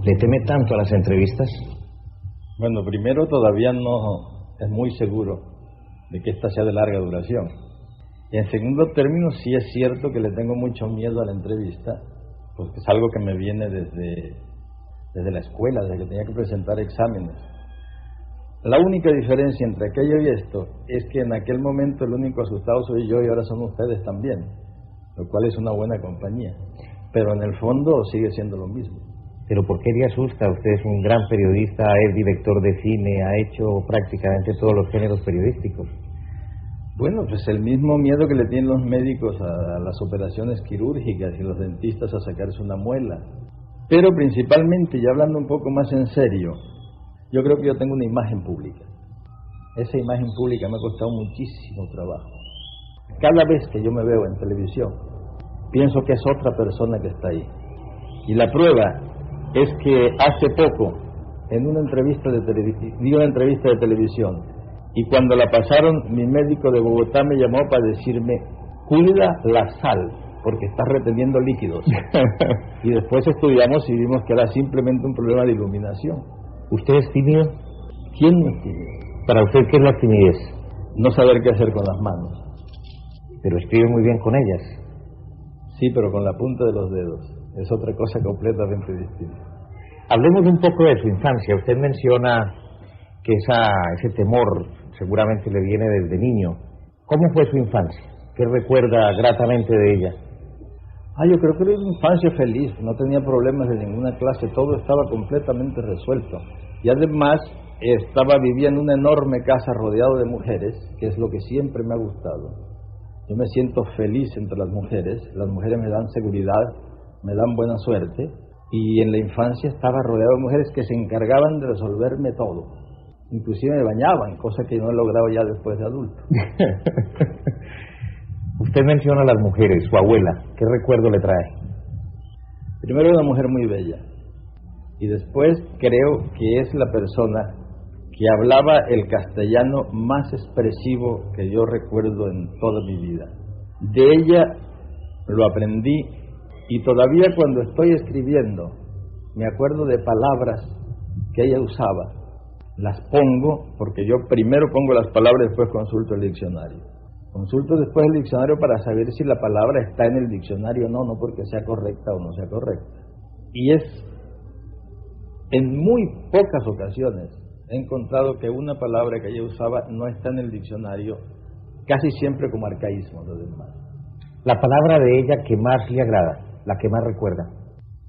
¿Le teme tanto a las entrevistas? Bueno, primero, todavía no es muy seguro de que esta sea de larga duración. Y en segundo término, sí es cierto que le tengo mucho miedo a la entrevista, porque es algo que me viene desde la escuela, desde que tenía que presentar exámenes. La única diferencia entre aquello y esto es que en aquel momento el único asustado soy yo y ahora son ustedes también, lo cual es una buena compañía. Pero en el fondo sigue siendo lo mismo. ¿Pero por qué le asusta? Usted es un gran periodista, es director de cine, ha hecho prácticamente todos los géneros periodísticos. Bueno, pues el mismo miedo que le tienen los médicos a las operaciones quirúrgicas y los dentistas a sacarse una muela. Pero principalmente, y hablando un poco más en serio, yo creo que yo tengo una imagen pública. Esa imagen pública me ha costado muchísimo trabajo. Cada vez que yo me veo en televisión, pienso que es otra persona que está ahí. Y la prueba es que hace poco, en una entrevista de televisión, y cuando la pasaron, mi médico de Bogotá me llamó para decirme, cuida la sal, porque estás reteniendo líquidos. Y después estudiamos y vimos que era simplemente un problema de iluminación. ¿Usted es tímido? ¿Quién no es tímido? Para usted, ¿qué es la timidez? No saber qué hacer con las manos. Pero escribe muy bien con ellas. Sí, pero con la punta de los dedos. Es otra cosa completamente distinta. Hablemos un poco de su infancia. Usted menciona que ese temor seguramente le viene desde niño. ¿Cómo fue su infancia? ¿Qué recuerda gratamente de ella? Yo creo que era una infancia feliz. No tenía problemas de ninguna clase. Todo estaba completamente resuelto. Y además vivía en una enorme casa rodeado de mujeres, que es lo que siempre me ha gustado. Yo me siento feliz entre las mujeres me dan seguridad, me dan buena suerte, y en la infancia estaba rodeado de mujeres que se encargaban de resolverme todo, inclusive me bañaban, cosa que no he logrado ya después de adulto. Usted menciona a las mujeres, su abuela, ¿qué recuerdo le trae? Primero, una mujer muy bella, y después creo que es la persona que hablaba el castellano más expresivo que yo recuerdo en toda mi vida. De ella lo aprendí, y todavía cuando estoy escribiendo me acuerdo de palabras que ella usaba. Las pongo, porque yo primero pongo las palabras y después consulto el diccionario. Consulto después el diccionario para saber si la palabra está en el diccionario o no, no porque sea correcta o no sea correcta. Y en muy pocas ocasiones he encontrado que una palabra que ella usaba no está en el diccionario, casi siempre como arcaísmo, lo demás. La palabra de ella que más le agrada, la que más recuerda.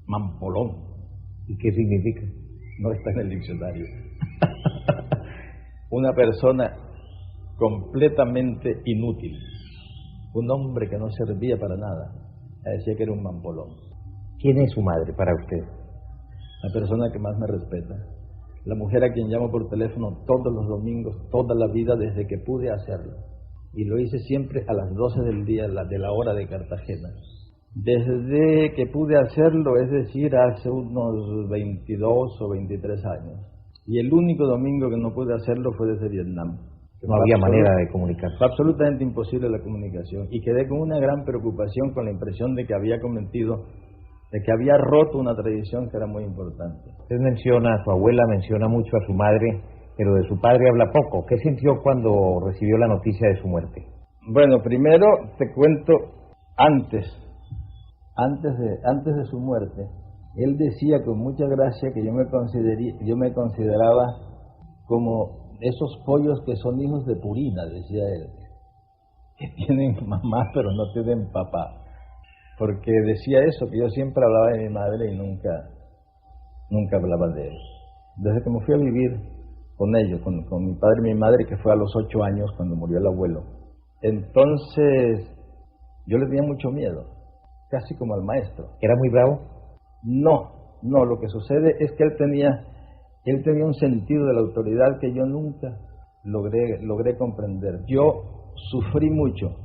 Mampolón. ¿Y qué significa? No está en el diccionario. Una persona completamente inútil, un hombre que no servía para nada. Decía que era un mampolón. ¿Quién es su madre para usted? La persona que más me respeta, la mujer a quien llamo por teléfono todos los domingos, toda la vida desde que pude hacerlo, y lo hice siempre a las 12 del día de la hora de Cartagena. Desde que pude hacerlo, es decir, hace unos 22 o 23 años. Y el único domingo que no pude hacerlo fue desde Vietnam. No había manera de comunicarse. Fue absolutamente imposible la comunicación. Y quedé con una gran preocupación, con la impresión de que había cometido, de que había roto una tradición que era muy importante. Usted menciona a su abuela, menciona mucho a su madre, pero de su padre habla poco. ¿Qué sintió cuando recibió la noticia de su muerte? Bueno, primero te cuento antes de su muerte. Él decía con mucha gracia que yo me consideraba como esos pollos que son hijos de Purina, decía él, que tienen mamá pero no tienen papá, porque decía eso, que yo siempre hablaba de mi madre y nunca hablaba de él. Desde que me fui a vivir con ellos, con mi padre y mi madre, que fue a los 8 años cuando murió el abuelo, entonces yo le tenía mucho miedo, casi como al maestro. ¿Era muy bravo? No, lo que sucede es que él tenía un sentido de la autoridad que yo nunca logré comprender. Yo sufrí mucho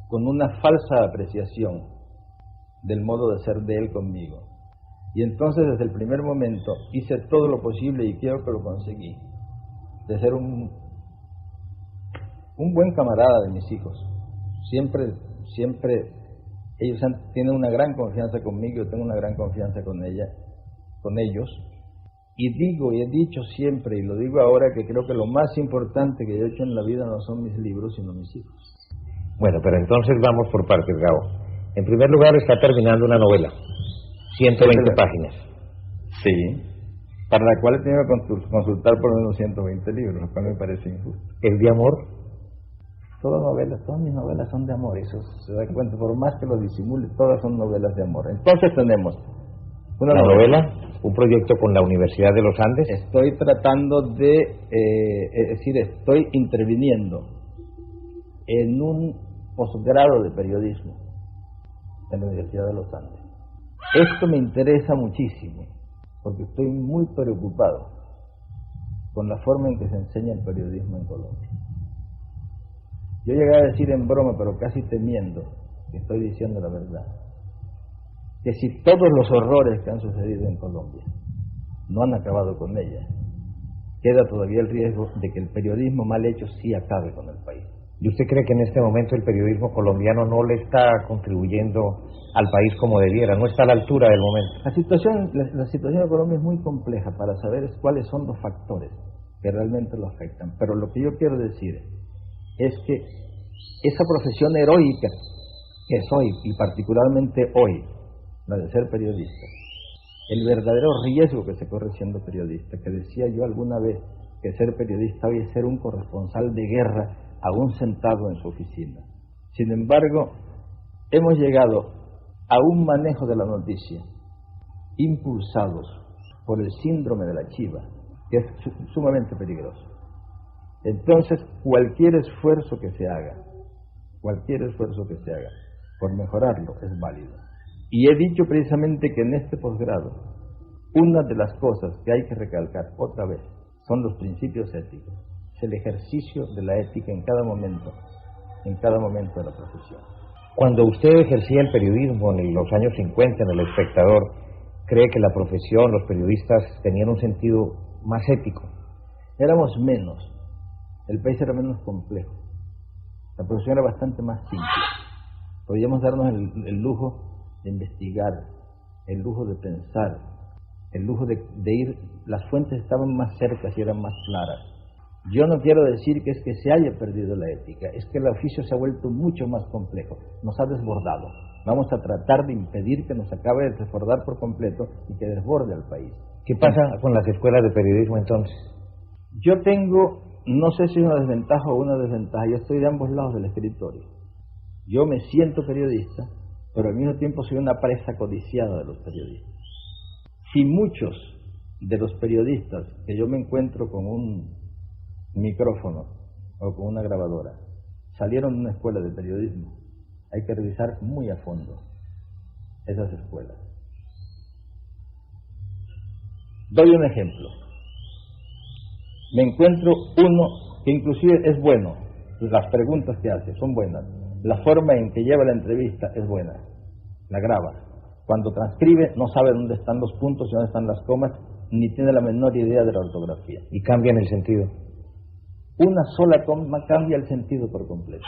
con una falsa apreciación del modo de ser de él conmigo. Y entonces desde el primer momento hice todo lo posible, y creo que lo conseguí, de ser un buen camarada de mis hijos. Siempre ellos tienen una gran confianza conmigo, yo tengo una gran confianza con ella, con ellos, y digo y he dicho siempre, y lo digo ahora, que creo que lo más importante que yo he hecho en la vida no son mis libros, sino mis hijos. Bueno, pero entonces vamos por partes, Gabo. En primer lugar, está terminando una novela, 120 páginas. Sí, para la cual he tenido que consultar por lo menos 120 libros, lo cual me parece injusto. ¿Es de amor? Todas mis novelas son de amor, eso se da cuenta, por más que lo disimule, todas son novelas de amor. Entonces tenemos una novela, un proyecto con la Universidad de los Andes. Estoy tratando de, estoy interviniendo en un posgrado de periodismo en la Universidad de los Andes. Esto me interesa muchísimo, porque estoy muy preocupado con la forma en que se enseña el periodismo en Colombia. Yo llegué a decir en broma, pero casi temiendo, que estoy diciendo la verdad, que si todos los horrores que han sucedido en Colombia no han acabado con ella, queda todavía el riesgo de que el periodismo mal hecho sí acabe con el país. ¿Y usted cree que en este momento el periodismo colombiano no le está contribuyendo al país como debiera, no está a la altura del momento? La situación de Colombia es muy compleja para saber cuáles son los factores que realmente lo afectan, pero lo que yo quiero decir es que esa profesión heroica que soy, y particularmente hoy, la de ser periodista, el verdadero riesgo que se corre siendo periodista, que decía yo alguna vez que ser periodista hoy es ser un corresponsal de guerra aún sentado en su oficina. Sin embargo, hemos llegado a un manejo de la noticia impulsados por el síndrome de la chiva, que es sumamente peligroso. Entonces, cualquier esfuerzo que se haga por mejorarlo es válido. Y he dicho precisamente que en este posgrado, una de las cosas que hay que recalcar otra vez son los principios éticos, es el ejercicio de la ética en cada momento de la profesión. Cuando usted ejercía el periodismo en los años 50 en El Espectador, ¿cree que la profesión, los periodistas, tenían un sentido más ético? Éramos menos. El país era menos complejo. La profesión era bastante más simple. Podíamos darnos el lujo de investigar, el lujo de pensar, el lujo de ir. Las fuentes estaban más cerca y eran más claras. Yo no quiero decir que es que se haya perdido la ética, es que el oficio se ha vuelto mucho más complejo, nos ha desbordado. Vamos a tratar de impedir que nos acabe de desbordar por completo y que desborde al país. ¿Qué pasa con las escuelas de periodismo entonces? Yo tengo, no sé si una desventaja o una desventaja, yo estoy de ambos lados del escritorio. Yo me siento periodista, pero al mismo tiempo soy una presa codiciada de los periodistas. Si muchos de los periodistas que yo me encuentro con un micrófono o con una grabadora salieron de una escuela de periodismo, hay que revisar muy a fondo esas escuelas. Doy un ejemplo. Me encuentro uno que inclusive es bueno, las preguntas que hace son buenas, la forma en que lleva la entrevista es buena, la graba. Cuando transcribe no sabe dónde están los puntos y dónde están las comas, ni tiene la menor idea de la ortografía. Y cambian el sentido. Una sola coma cambia el sentido por completo.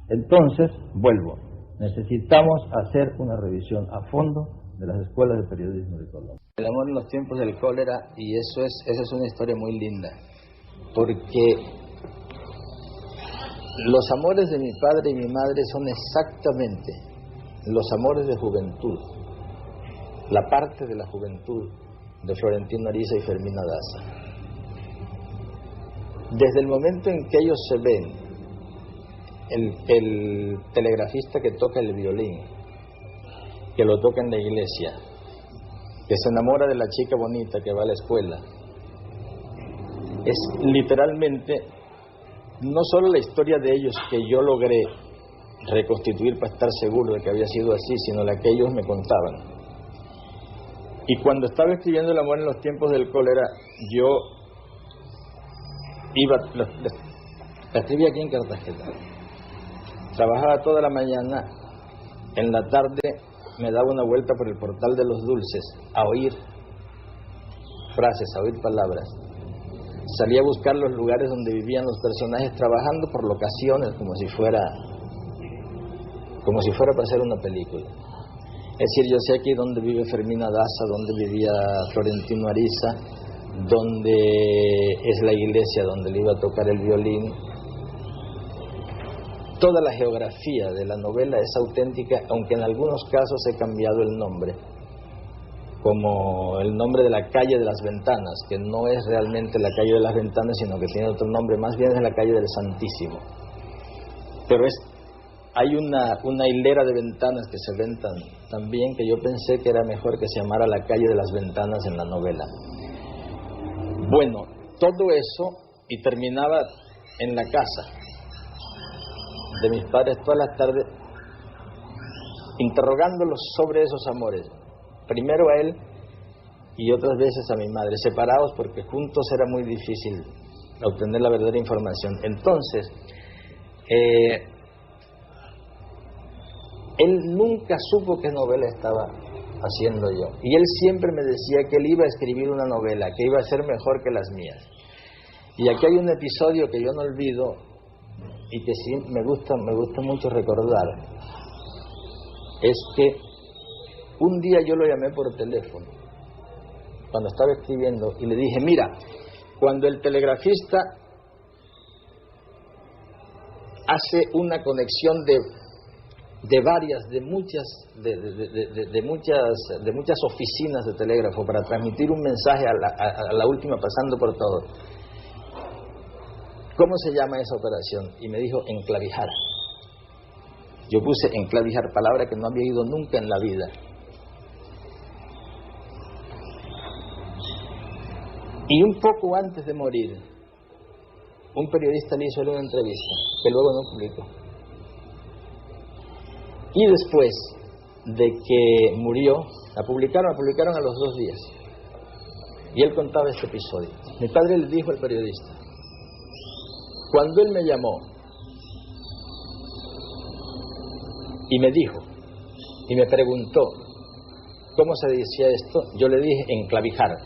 Entonces, vuelvo, necesitamos hacer una revisión a fondo de las escuelas de periodismo de Colombia. El amor en los tiempos del cólera, y esa es una historia muy linda, porque los amores de mi padre y mi madre son exactamente los amores de juventud, la parte de la juventud de Florentino Ariza y Fermina Daza. Desde el momento en que ellos se ven, el telegrafista que toca el violín, que lo toca en la iglesia, que se enamora de la chica bonita que va a la escuela, es literalmente no solo la historia de ellos que yo logré reconstituir para estar seguro de que había sido así, sino la que ellos me contaban. Y cuando estaba escribiendo El amor en los tiempos del cólera, yo la escribí aquí en Cartagena. Trabajaba toda la mañana, en la tarde me daba una vuelta por el Portal de los Dulces a oír frases, a oír palabras. Salía a buscar los lugares donde vivían los personajes, trabajando por locaciones como si fuera para hacer una película. Es decir, yo sé aquí dónde vive Fermina Daza, dónde vivía Florentino Ariza, dónde es la iglesia donde le iba a tocar el violín. Toda la geografía de la novela es auténtica, aunque en algunos casos he cambiado el nombre, como el nombre de la calle de las Ventanas, que no es realmente la calle de las Ventanas, sino que tiene otro nombre, más bien es la calle del Santísimo. Pero hay una hilera de ventanas que se ven tan bien que yo pensé que era mejor que se llamara la calle de las Ventanas en la novela. Bueno, todo eso, y terminaba en la casa de mis padres todas las tardes, interrogándolos sobre esos amores. Primero a él y otras veces a mi madre, separados porque juntos era muy difícil obtener la verdadera información. Entonces, él nunca supo qué novela estaba haciendo yo. Y él siempre me decía que él iba a escribir una novela, que iba a ser mejor que las mías. Y aquí hay un episodio que yo no olvido y que sí me gusta mucho recordar. Es que un día yo lo llamé por teléfono, cuando estaba escribiendo, y le dije, mira, cuando el telegrafista hace una conexión de muchas oficinas de telégrafo para transmitir un mensaje a la última pasando por todo, ¿cómo se llama esa operación? Y me dijo, enclavijar. Yo puse enclavijar, palabra que no había oído nunca en la vida. Y un poco antes de morir, un periodista le hizo una entrevista que luego no publicó. Y después de que murió, la publicaron a los 2 días. Y él contaba este episodio. Mi padre le dijo al periodista, cuando él me llamó y me dijo, y me preguntó cómo se decía esto, yo le dije enclavijar.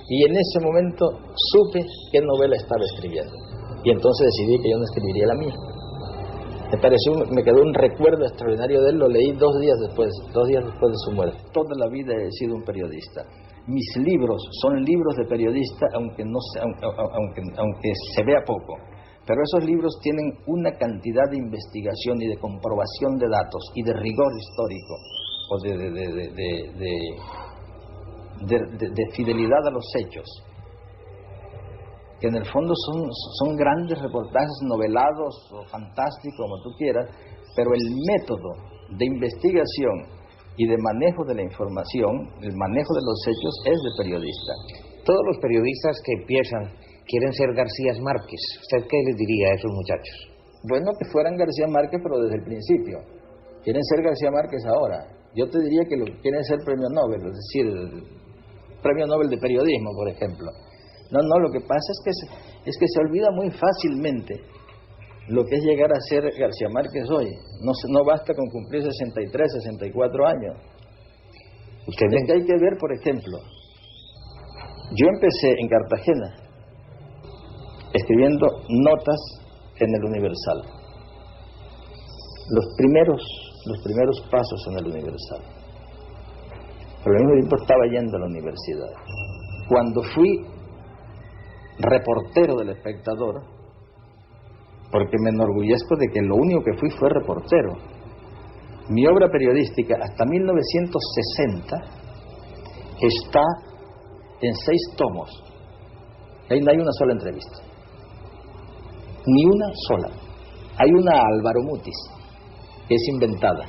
Y en ese momento supe qué novela estaba escribiendo. Y entonces decidí que yo no escribiría la mía. Me quedó un recuerdo extraordinario de él, lo leí 2 días después de su muerte. Toda la vida he sido un periodista. Mis libros son libros de periodista, aunque se vea poco. Pero esos libros tienen una cantidad de investigación y de comprobación de datos y de rigor histórico, o de fidelidad a los hechos, que en el fondo son grandes reportajes novelados o fantásticos, como tú quieras, pero el método de investigación y de manejo de la información, el manejo de los hechos, es de periodista. Todos los periodistas que empiezan quieren ser García Márquez. ¿Usted qué les diría a esos muchachos? Bueno, que fueran García Márquez, pero desde el principio. Quieren ser García Márquez ahora. Yo te diría que quieren ser premio Nobel, es decir, premio Nobel de periodismo, por ejemplo. No, lo que pasa es que se olvida muy fácilmente lo que es llegar a ser García Márquez hoy. No basta con cumplir 63, 64 años. Es que hay que ver, por ejemplo, yo empecé en Cartagena escribiendo notas en el Universal. Los primeros pasos en el Universal. Pero al mismo tiempo estaba yendo a la universidad. Cuando fui reportero del Espectador, porque me enorgullezco de que lo único que fui fue reportero. Mi obra periodística hasta 1960 está en 6 tomos. Ahí no hay una sola entrevista. Ni una sola. Hay una a Álvaro Mutis, que es inventada,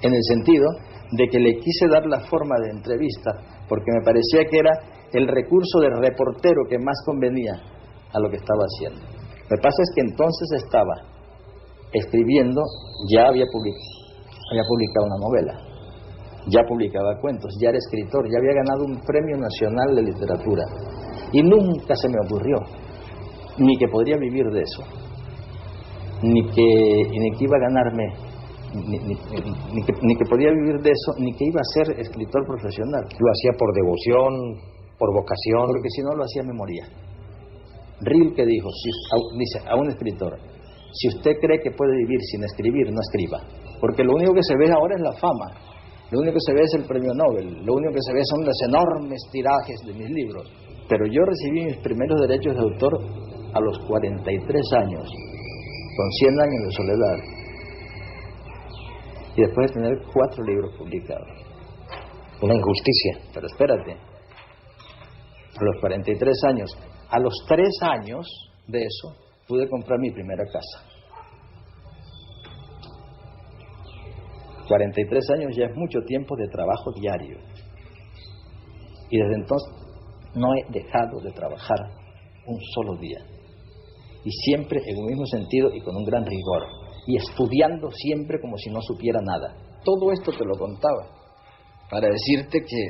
en el sentido de que le quise dar la forma de entrevista, porque me parecía que era el recurso de reportero que más convenía a lo que estaba haciendo. Lo que pasa es que entonces estaba escribiendo, ya había publicado una novela, ya publicaba cuentos, ya era escritor, ya había ganado un premio nacional de literatura, y nunca se me ocurrió ni que podría vivir de eso, ni que iba a ganarme, ni que podía vivir de eso, ni que iba a ser escritor profesional. Lo hacía por devoción, por vocación. Porque si no lo hacía me moría. Rilke dijo, dice a un escritor, si usted cree que puede vivir sin escribir, no escriba, porque lo único que se ve ahora es la fama. Lo único que se ve es el premio Nobel, lo único que se ve son los enormes tirajes de mis libros. Pero yo recibí mis primeros derechos de autor a los 43 años, con 100 años de soledad, y después de tener 4 libros publicados. Una injusticia. Pero espérate, a los 43 años, a los 3 años de eso, pude comprar mi primera casa. 43 años ya es mucho tiempo de trabajo diario. Y desde entonces no he dejado de trabajar un solo día. Y siempre en un mismo sentido y con un gran rigor. Y estudiando siempre como si no supiera nada. Todo esto te lo contaba para decirte que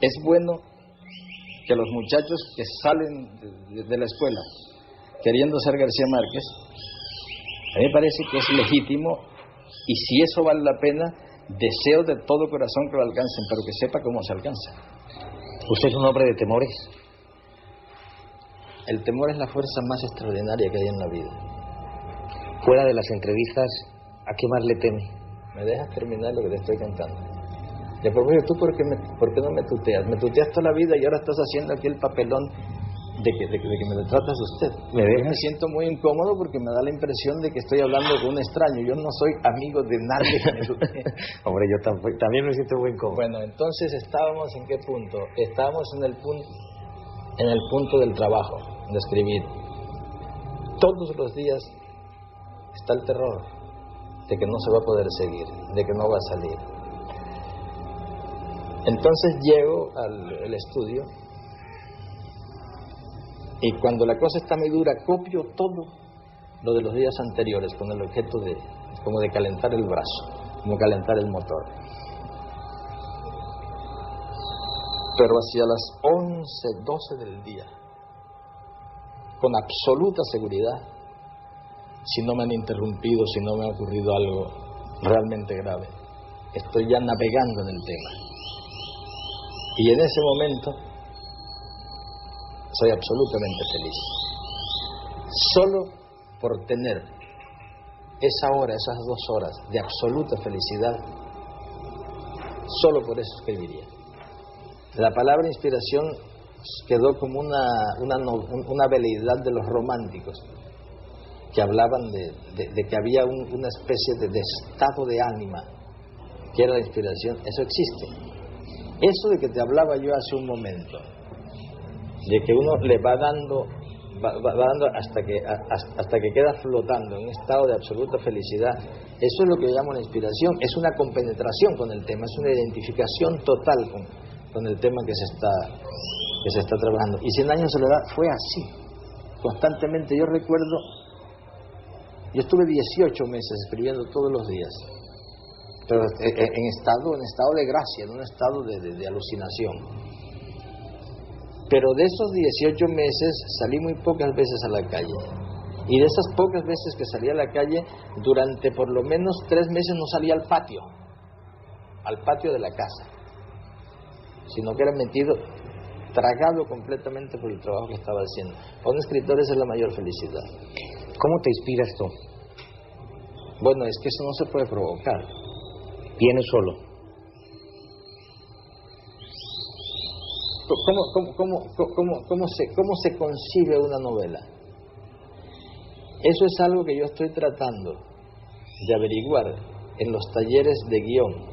es bueno que los muchachos que salen de la escuela queriendo ser García Márquez, a mí me parece que es legítimo, y si eso vale la pena, deseo de todo corazón que lo alcancen, pero que sepa cómo se alcanza. ¿Usted es un hombre de temores? El temor es la fuerza más extraordinaria que hay en la vida. Fuera de las entrevistas, ¿a qué más le teme? ¿Me dejas terminar lo que te estoy contando? Después, ¿tú por qué no me tuteas? Me tuteas toda la vida y ahora estás haciendo aquí el papelón de que me lo tratas usted. Me siento muy incómodo porque me da la impresión de que estoy hablando con un extraño. Yo no soy amigo de nadie que me tutee. Hombre, yo también me siento muy incómodo. Bueno, entonces estábamos ¿en qué punto? Estábamos en el punto del trabajo, de escribir. Todos los días está el terror de que no se va a poder seguir, de que no va a salir. Entonces llego al estudio y cuando la cosa está muy dura, copio todo lo de los días anteriores con el objeto como de calentar el brazo, como calentar el motor. Pero hacia las 11, 12 del día, con absoluta seguridad, si no me han interrumpido, si no me ha ocurrido algo realmente grave, estoy ya navegando en el tema. Y en ese momento soy absolutamente feliz. Solo por tener esa hora, esas 2 horas de absoluta felicidad, solo por eso escribiría. La palabra inspiración quedó como una veleidad de los románticos, que hablaban de que había una especie de estado de ánima, que era la inspiración. Eso existe. Eso de que te hablaba yo hace un momento, de que uno le va dando hasta que queda flotando en un estado de absoluta felicidad, eso es lo que yo llamo la inspiración. Es una compenetración con el tema, es una identificación total con el tema que se está trabajando. Y 100 años de soledad fue así, constantemente. Yo recuerdo, yo estuve 18 meses escribiendo todos los días, pero en estado de gracia, en un estado de alucinación. Pero de esos 18 meses salí muy pocas veces a la calle. Y de esas pocas veces que salí a la calle, durante por lo menos 3 meses no salía al patio de la casa, sino que era metido, tragado completamente por el trabajo que estaba haciendo. Para un escritor esa es la mayor felicidad. ¿Cómo te inspiras tú? Bueno, es que eso no se puede provocar. Viene solo. ¿Cómo se concibe una novela? Eso es algo que yo estoy tratando de averiguar en los talleres de guión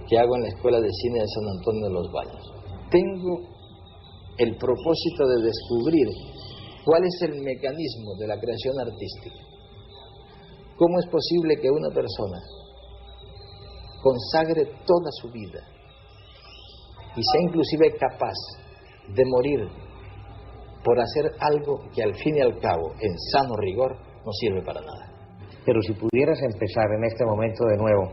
que hago en la Escuela de Cine de San Antonio de los Baños. Tengo el propósito de descubrir cuál es el mecanismo de la creación artística. ¿Cómo es posible que una persona consagre toda su vida y sea inclusive capaz de morir por hacer algo que al fin y al cabo, en sano rigor, no sirve para nada? Pero si pudieras empezar en este momento de nuevo,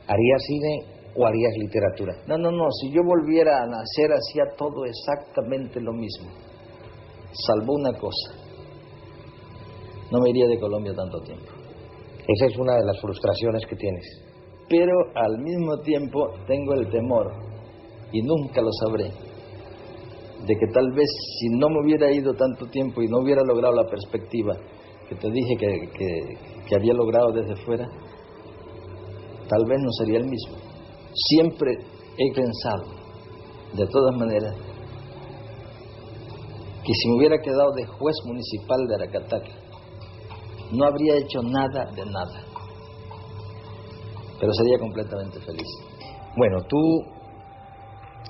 ¿harías cine o harías literatura? No, si yo volviera a nacer hacía todo exactamente lo mismo, salvo una cosa: no me iría de Colombia tanto tiempo. Esa es una de las frustraciones que tienes. Pero al mismo tiempo tengo el temor, y nunca lo sabré, de que tal vez si no me hubiera ido tanto tiempo y no hubiera logrado la perspectiva que te dije que había logrado desde fuera, tal vez no sería el mismo. Siempre he pensado, de todas maneras, que si me hubiera quedado de juez municipal de Aracataca, no habría hecho nada de nada, pero sería completamente feliz. Bueno, tú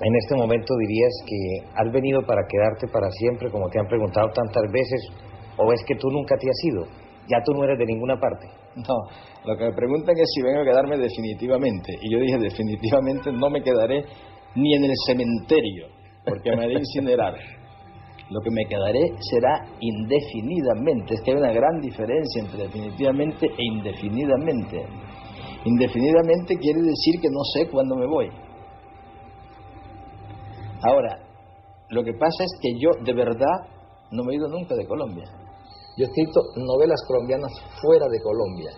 en este momento dirías que has venido para quedarte para siempre, como te han preguntado tantas veces, o es que tú nunca te has ido, ya tú no eres de ninguna parte. No, lo que me preguntan es si vengo a quedarme definitivamente, y yo dije definitivamente no me quedaré ni en el cementerio, porque me haré incinerar. Lo que me quedaré será indefinidamente. Es que hay una gran diferencia entre definitivamente e indefinidamente. Indefinidamente quiere decir que no sé cuándo me voy. Ahora, lo que pasa es que yo de verdad no me he ido nunca de Colombia. Yo he escrito novelas colombianas fuera de Colombia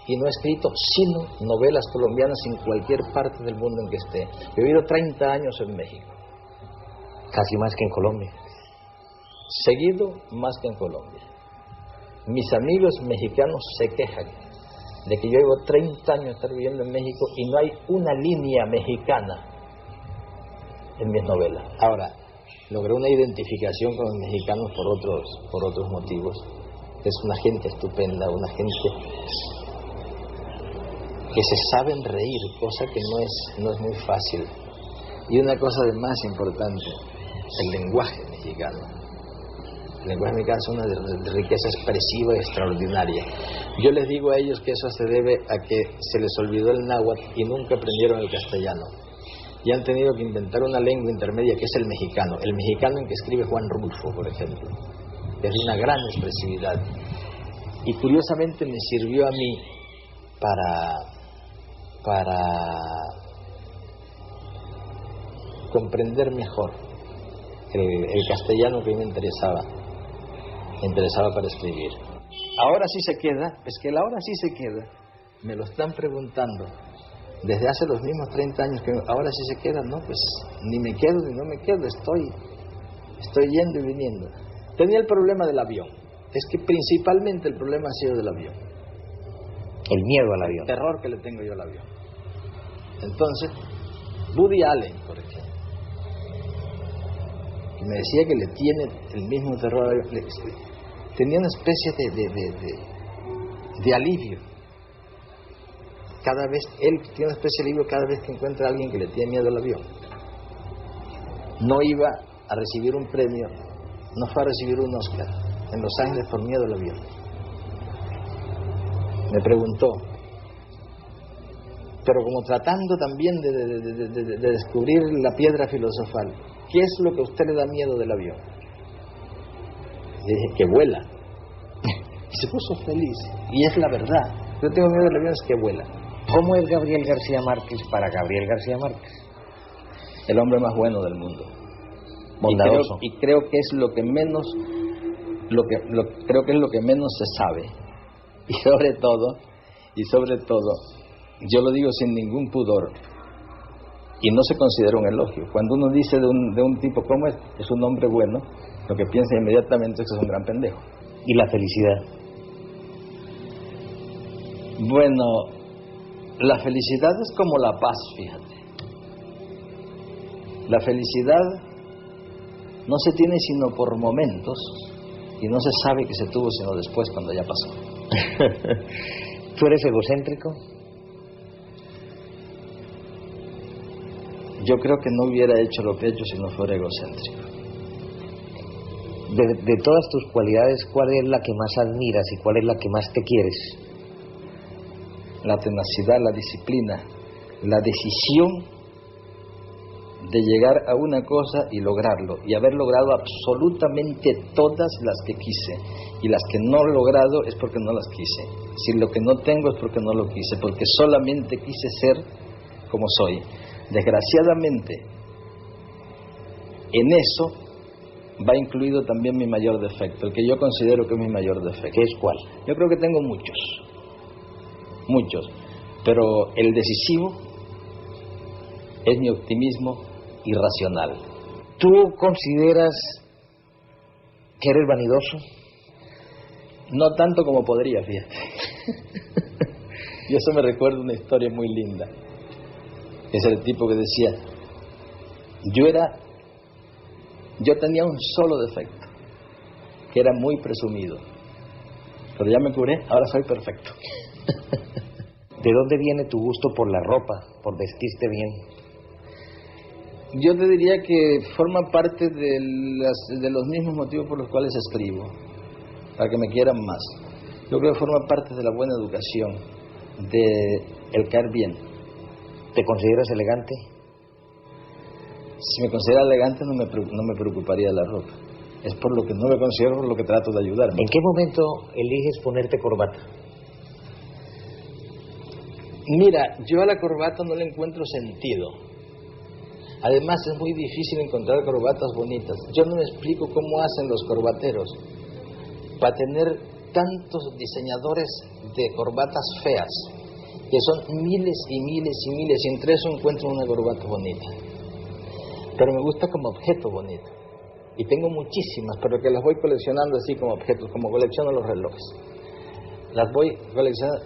y no he escrito sino novelas colombianas en cualquier parte del mundo en que esté. He vivido 30 años en México. Casi más que en Colombia. Seguido más que en Colombia. Mis amigos mexicanos se quejan de que yo llevo 30 años estar viviendo en México y no hay una línea mexicana en mis novelas. Ahora, logré una identificación con los mexicanos por otros motivos. Es una gente estupenda, una gente que se saben reír, cosa que no es muy fácil. Y una cosa de más importante, el lenguaje mexicano. El lenguaje mexicano es una de riqueza expresiva extraordinaria. Yo les digo a ellos que eso se debe a que se les olvidó el náhuatl y nunca aprendieron el castellano. Y han tenido que inventar una lengua intermedia que es el mexicano en que escribe Juan Rulfo, por ejemplo, que es de una gran expresividad. Y curiosamente me sirvió a mí para comprender mejor el castellano que me interesaba para escribir. Ahora sí se queda, es que el ahora sí se queda, me lo están preguntando desde hace los mismos 30 años, que ahora sí se queda, no, pues ni me quedo ni no me quedo, estoy yendo y viniendo. Tenía el problema del avión, es que principalmente el problema ha sido del avión. El miedo al avión. El terror que le tengo yo al avión. Entonces, Woody Allen, por ejemplo, que me decía que le tiene el mismo terror al avión, tenía una especie de alivio. Cada vez, él tiene una especie de alivio cada vez que encuentra a alguien que le tiene miedo al avión. No iba a recibir un premio, no fue a recibir un Oscar en Los Ángeles por miedo al avión. Me preguntó, pero como tratando también de descubrir la piedra filosofal, ¿qué es lo que a usted le da miedo del avión? Le dije, que vuela. Y se puso feliz. Y es la verdad. Yo tengo miedo del avión, es que vuela. ¿Cómo es Gabriel García Márquez para Gabriel García Márquez? El hombre más bueno del mundo. Bondadoso. Y creo que es lo que menos, creo que es lo que menos se sabe. Y sobre todo, yo lo digo sin ningún pudor, y no se considera un elogio. Cuando uno dice de un tipo, ¿cómo es? Es un hombre bueno, lo que piensa inmediatamente es que es un gran pendejo. ¿Y la felicidad? Bueno, la felicidad es como la paz, fíjate. La felicidad no se tiene sino por momentos, y no se sabe que se tuvo sino después, cuando ya pasó. ¿Tú eres egocéntrico? Yo creo que no hubiera hecho lo que he hecho si no fuera egocéntrico. De todas tus cualidades, ¿cuál es la que más admiras y cuál es la que más te quieres? La tenacidad, la disciplina, la decisión de llegar a una cosa y lograrlo, y haber logrado absolutamente todas las que quise, y las que no he logrado es porque no las quise. Si lo que no tengo es porque no lo quise, porque solamente quise ser como soy. Desgraciadamente, en eso va incluido también mi mayor defecto, el que yo considero que es mi mayor defecto. ¿Qué es cuál? Yo creo que tengo muchos, pero el decisivo es mi optimismo irracional. ¿Tú consideras que eres vanidoso? No tanto como podría, fíjate. Y eso me recuerda una historia muy linda. Es el tipo que decía, yo tenía un solo defecto, que era muy presumido, pero ya me curé, ahora soy perfecto. ¿De dónde viene tu gusto por la ropa, por vestirte bien? Yo te diría que forma parte de los mismos motivos por los cuales escribo, para que me quieran más. Yo creo que forma parte de la buena educación, de el caer bien. ¿Te consideras elegante? Si me considera elegante no me preocuparía de la ropa. Es por lo que no me considero, por lo que trato de ayudarme. ¿En qué momento eliges ponerte corbata? Mira, yo a la corbata no le encuentro sentido. Además es muy difícil encontrar corbatas bonitas. Yo no me explico cómo hacen los corbateros para tener tantos diseñadores de corbatas feas, que son miles y miles y miles, y entre eso encuentro una corbata bonita. Pero me gusta como objeto bonito. Y tengo muchísimas, pero que las voy coleccionando así como objetos, como colecciono los relojes. Las voy coleccionando,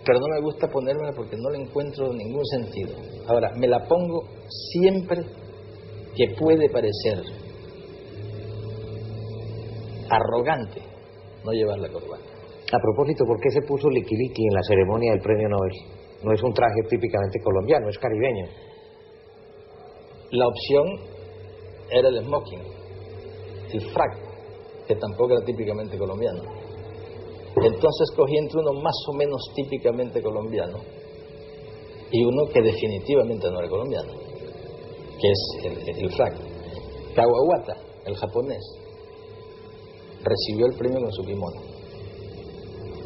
pero no me gusta ponérmela porque no le encuentro ningún sentido. Ahora, me la pongo siempre que puede parecer arrogante no llevar la corbata. A propósito, ¿por qué se puso liquiliqui en la ceremonia del premio Nobel? No es un traje típicamente colombiano, es caribeño. La opción era el smoking, el frac, que tampoco era típicamente colombiano. Entonces cogí entre uno más o menos típicamente colombiano y uno que definitivamente no era colombiano, que es el frac. Kawawata, el japonés, recibió el premio con su kimono.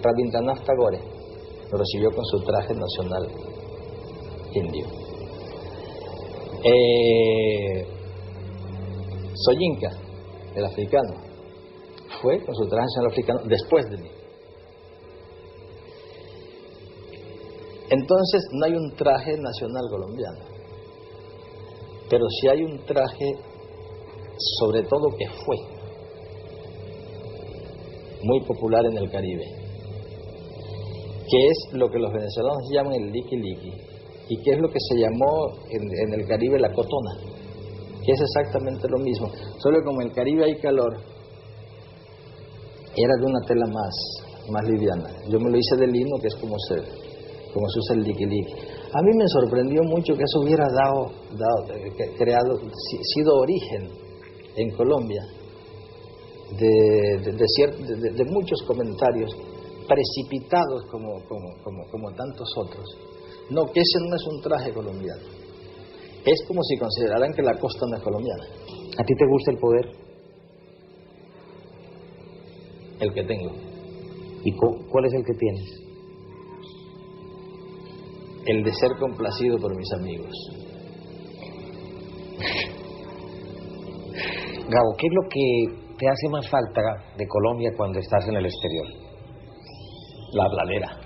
Rabindranath Tagore lo recibió con su traje nacional indio. Soyinka, el africano, fue con su traje nacional africano después de mí. Entonces no hay un traje nacional colombiano, pero sí hay un traje, sobre todo que fue muy popular en el Caribe, que es lo que los venezolanos llaman el liqui-liqui, y que es lo que se llamó en el Caribe la cotona, que es exactamente lo mismo, solo que como en el Caribe hay calor, era de una tela más liviana. Yo me lo hice de lino, que es como se usa el liqui-liqui. A mí me sorprendió mucho que eso hubiera sido origen en Colombia de muchos comentarios precipitados como tantos otros. No, que ese no es un traje colombiano. Es como si consideraran que la costa no es colombiana. ¿A ti te gusta el poder? El que tengo. ¿Y cuál es el que tienes? El de ser complacido por mis amigos. Gabo, ¿qué es lo que te hace más falta de Colombia cuando estás en el exterior? La habladera.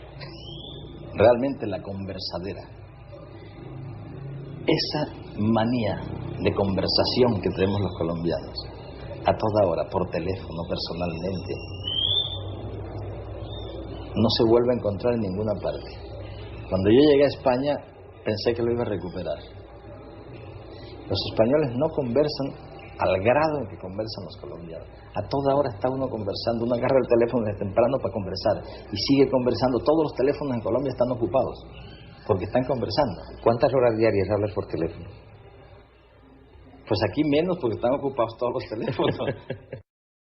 Realmente la conversadera. Esa manía de conversación que tenemos los colombianos, a toda hora, por teléfono, personalmente, no se vuelve a encontrar en ninguna parte. Cuando yo llegué a España, pensé que lo iba a recuperar. Los españoles no conversan al grado en que conversan los colombianos. A toda hora está uno conversando, uno agarra el teléfono desde temprano para conversar y sigue conversando. Todos los teléfonos en Colombia están ocupados porque están conversando. ¿Cuántas horas diarias hablas por teléfono? Pues aquí menos porque están ocupados todos los teléfonos.